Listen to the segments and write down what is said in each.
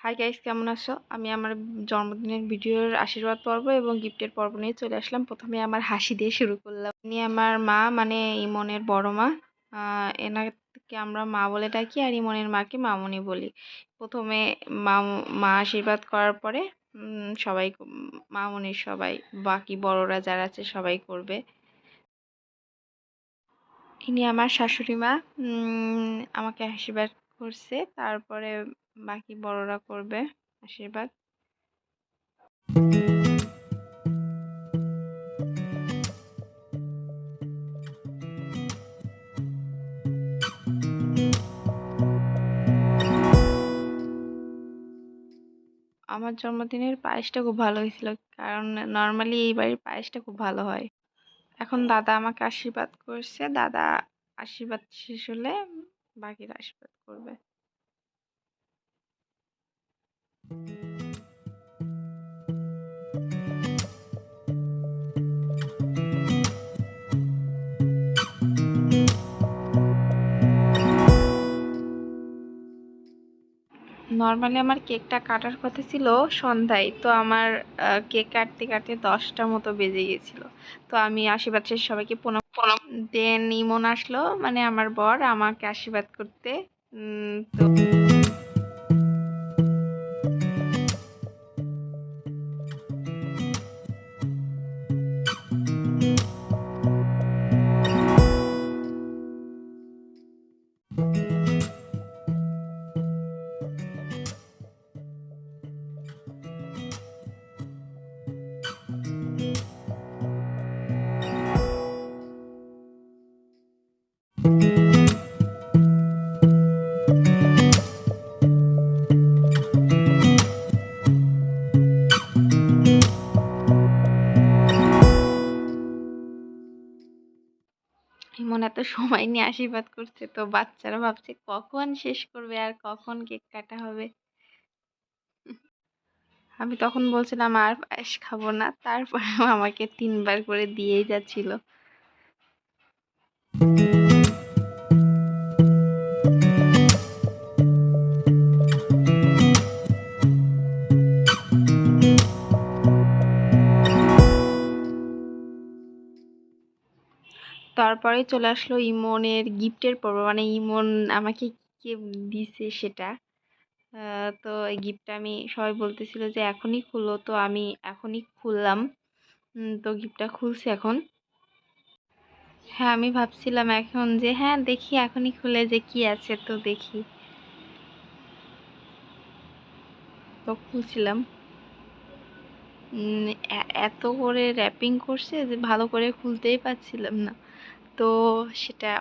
Hi guys, কেমন আছো? আমি আমার জন্মদিনের ভিডিওর আশীর্বাদ পর্ব এবং গিফটের পর্ব নিয়ে চলে আসলাম। প্রথমে আমার হাসি দিয়ে শুরু করলাম। ইনি আমার মা, মানে ইমনের বড় মা। এনাকে আমরা মা বলে ডাকি, আর ইমনের মাকে মামুনি বলি। প্রথমে মা আশীর্বাদ করার পরে সবাই মামুনির সবাই বাকি বড়রা যারা আছে সবাই করবে। ইনি আমার শাশুড়ি মা, আমাকে আশীর্বাদ করছে, তারপরে বাকি বড়রা করবে আশীর্বাদ। আমার জন্মদিনের পায়েসটা খুব ভালো হয়েছিল, কারণ নর্মালি এই বাড়ির পায়েসটা খুব ভালো হয়। এখন দাদা আমাকে আশীর্বাদ করছে, দাদা আশীর্বাদ শেষ হলে বাকিরা আশীর্বাদ করবে। নর্মালি আমার কেকটা কাটার কথা ছিল সন্ধ্যায়, তো আমার কেক কাটতে কাটতে 10টার মতো বেজে গেছিল। তো আমি আশীর্বাদ শেষ সবাইকে প্রণাম প্রণাম দেন ইমন আসলো, মানে আমার বর, আমাকে আশীর্বাদ করতে। তো ইমন এত সময় নিয়ে আশীর্বাদ করছে, তো বাচ্চারা ভাবছে কখন শেষ করবে আর কখন কেক কাটা হবে। আমি তখন বলছিলাম আর পায়েস খাবো না, তারপরেও আমাকে 3বার করে দিয়েই যাচ্ছিল। তারপরে চলে আসলো ইমনের গিফটের পর্ব, মানে ইমন আমাকে কি দিছে সেটা। তো এই গিফটটা আমি, সবাই বলতেছিল যে এখনই খুলো, তো আমি এখনই খুললাম। তো গিফটটা খুলছি এখন। হ্যাঁ, আমি ভাবছিলাম এখন যে হ্যাঁ দেখি এখনই খুলে যে কি আছে, তো দেখি। তো খুলছিলাম, এত করে র্যাপিং করছে যে ভালো করে খুলতেই পারছিলাম না। তো সেটা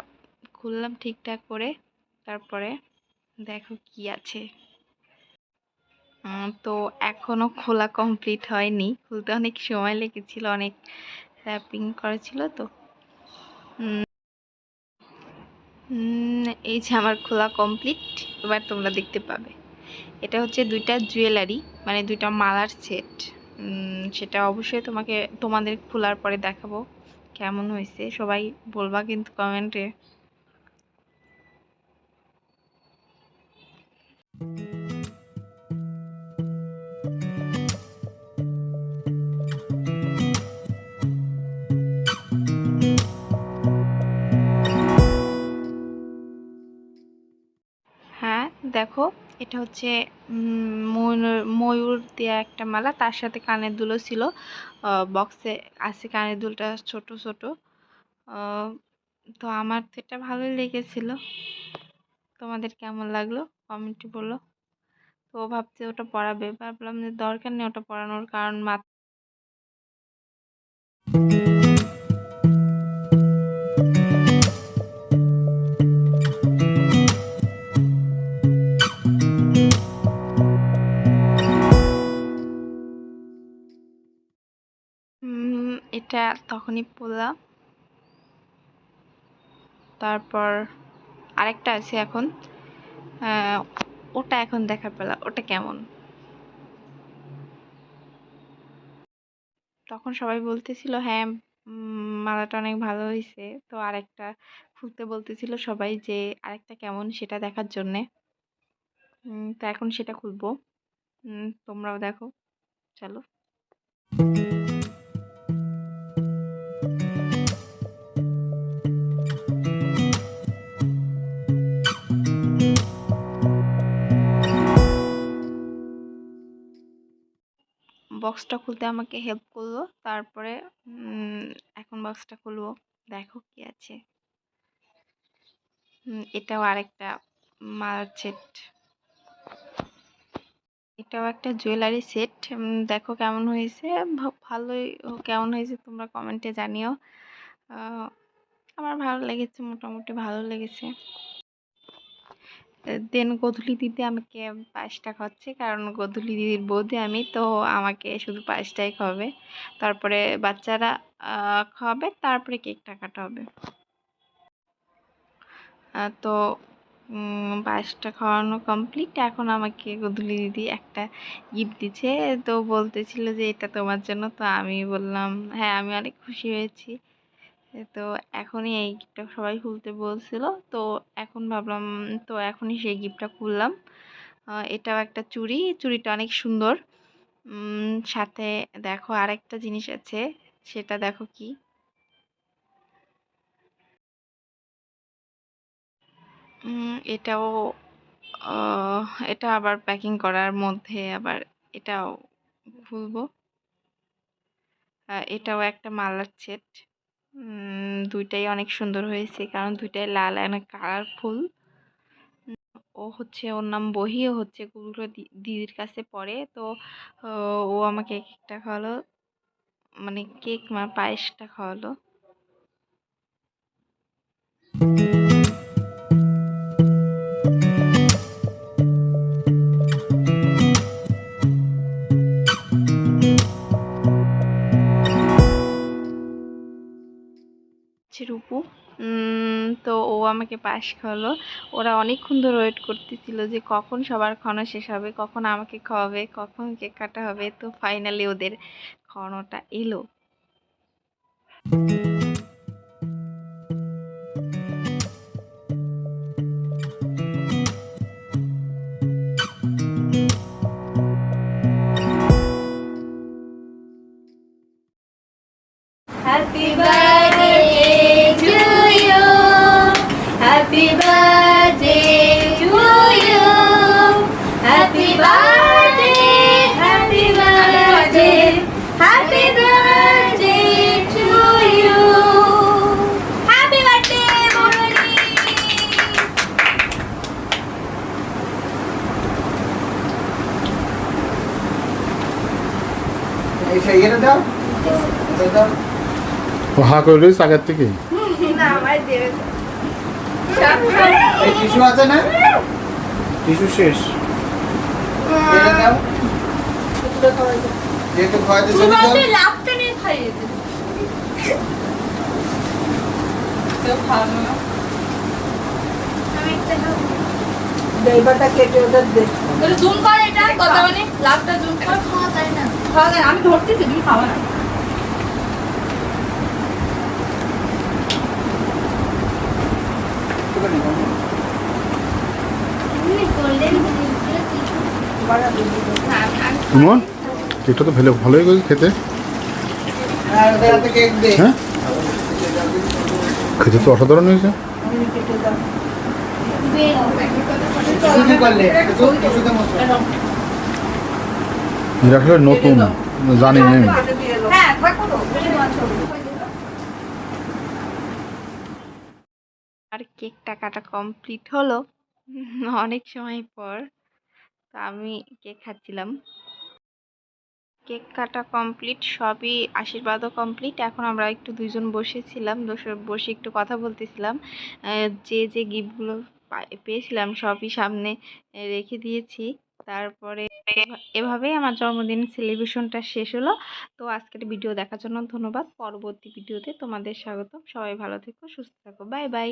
খুললাম ঠিকঠাক করে। তারপরে দেখো কি আছে। তো এখনো খোলা কমপ্লিট হয়নি, খুলতে অনেক সময় লেগেছিল, অনেক র্যাপিং করা ছিল। তো এই যে আমার খোলা কমপ্লিট, এবার তোমরা দেখতে পাবে। এটা হচ্ছে 2টা জুয়েলারি, মানে 2টা মালার সেট। সেটা অবশ্যই তোমাদের খোলার পরে দেখাবো কেমন হয়েছে। সবাই বলবা কিন্তু কমেন্টে। হ্যাঁ, দেখো, এটা হচ্ছে ময়ূর দেয়া একটা মালা, তার সাথে কানের দুলও ছিল। বক্সে আছে কানের দুলটা ছোট ছোট। তো আমার তো এটা ভালোই লেগেছিল। তোমাদের কেমন লাগলো কমেন্টে বলো। তো ভাবছি ওটা পরাবে, ভাবলাম যে দরকার নেই ওটা পরানোর, কারণ এটা তখনই পরলাম। তারপর আরেকটা আছে এখন, ওটা এখন দেখার পেলা, ওটা কেমন। তখন সবাই বলতেছিল হ্যাঁ মালাটা অনেক ভালো হয়েছে, তো আরেকটা খুলতে বলতেছিল সবাই যে আরেকটা কেমন সেটা দেখার জন্যে। তো এখন সেটা খুলবো। তোমরাও দেখো, চলো। বক্সটা খুলতে আমাকে হেল্প করলো, তারপরে এখন বক্সটা খুলবো। দেখো কি আছে। এটাও আরেকটা মালার সেট, এটাও একটা জুয়েলারি সেট। দেখো কেমন হয়েছে, ভালোই। কেমন হয়েছে তোমরা কমেন্টে জানিও। আমার ভালো লেগেছে, মোটামুটি ভালো লেগেছে। দেন গধূলি দিদি আমাকে পায়েসটা খাওয়াচ্ছে, কারণ গধূলি দিদির বৌদি আমি, তো আমাকে শুধু পায়েসটাই খাওয়াবে। তারপরে বাচ্চারা খাওয়াবে, তারপরে কেকটা কাটা হবে। তো পায়েসটা খাওয়ানো কমপ্লিট। এখন আমাকে গধূলি দিদি একটা গিফট দিচ্ছে, তো বলতেছিল যে এটা তোমার জন্য। তো আমি বললাম হ্যাঁ, আমি অনেক খুশি হয়েছি। তো এখনই এই গিফটটা সবাই খুলতে বলছিল, তো এখন ভাবলাম তো এখনই সেই গিফটটা খুললাম। এটাও একটা চুড়ি, চুড়িটা অনেক সুন্দর। সাথে দেখো আরেকটা জিনিস আছে, সেটা দেখো কি। এটাও এটা আবার প্যাকিং করার মধ্যে, আবার এটাও খুলবো। এটাও একটা মালার সেট। দুইটাই অনেক সুন্দর হয়েছে, কারণ দুইটাই লাল, অনেক কালারফুল। ও হচ্ছে, ওর নাম বহি, ও হচ্ছে গুলো দিদির কাছে পড়ে। তো ও আমাকে কেকটা খাওয়ালো, মানে কেক পায়েসটা খাওয়ালো। রূপু, তো ও আমাকে পায়েস খাওয়ালো। ওরা অনেকক্ষণ ধরে ওয়েট করতেছিল যে কখন সবার খাওয়ানো শেষ হবে, কখন আমাকে খাওয়াবে, কখন কেক কাটা হবে। তো ফাইনালি ওদের খাওয়ানোটা এলো। Happy birthday to you. Happy birthday to you. Happy birthday, happy birthday, happy birthday to you. Happy birthday, Morani. এইটা দাও, এটা দাও। ও হা করে রয়েছে আগের থেকে। না আমার দেবে। এই টিস্যু আছে না? টিস্যু শেষ। এটা দাও। যেহেতু খাওয়াতে চলে যাও। তুমি লাভটা নিয়ে খাইয়ে দে। কেউ খাওয়ানো না। আমি একটা খাবো। ড্রাইভারটা কেটে ওদের দে। একটু জুম কর, এটা কথা মানে লাভটা জুম কর। খাওয়া যায় না, খাওয়া যায় না। আমি ধরতেছি, তুমি খাওয়া না। ইমন কেকটা তো ভালোই গেছে খেতে। আর ওদের হাতে কেক দে। হ্যাঁ, খেতে তো অসাধারণ হয়েছে। কেটে দাও। কি করলে? টিস্যুতে মতো। এটা আসলে নতুন, জানি না আমি। কেটে দিয়ে এলো। হ্যাঁ, থাকো তো। আর কেকটা কাটা কমপ্লিট হলো অনেক সময় পর। তো আমি কেক খাচ্ছিলাম। কেক কাটা কমপ্লিট, সবই আশীর্বাদও কমপ্লিট। এখন আমরা একটু দুইজন বসেছিলাম, বসে একটু কথা বলতেছিলাম। যে যে গিফটগুলো পেয়েছিলাম সবই সামনে রেখে দিয়েছি। তারপরে এভাবেই আমার জন্মদিন সেলিব্রেশনটা শেষ হলো। তো আজকের ভিডিও দেখার জন্য ধন্যবাদ। পরবর্তী ভিডিওতে তোমাদের স্বাগতম। সবাই ভালো থেকো, সুস্থ থাকো। Bye bye.